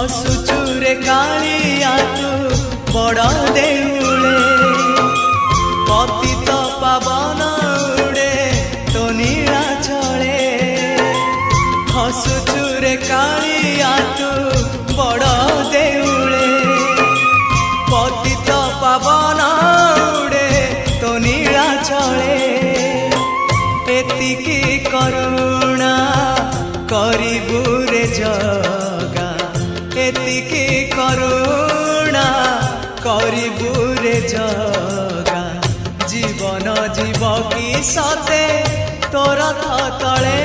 हसुचुरे कालिया तू बड़ देउले पतित पावन उड़े तो नीला चले हसुचुरे कालिया तू बड़ देउले पतित पावन उड़े तो नीला चले एतिकी करुणा करिबु रे जगा एतिकी करुणा करिबु रे जगा जीवन जीव की सते तोर तले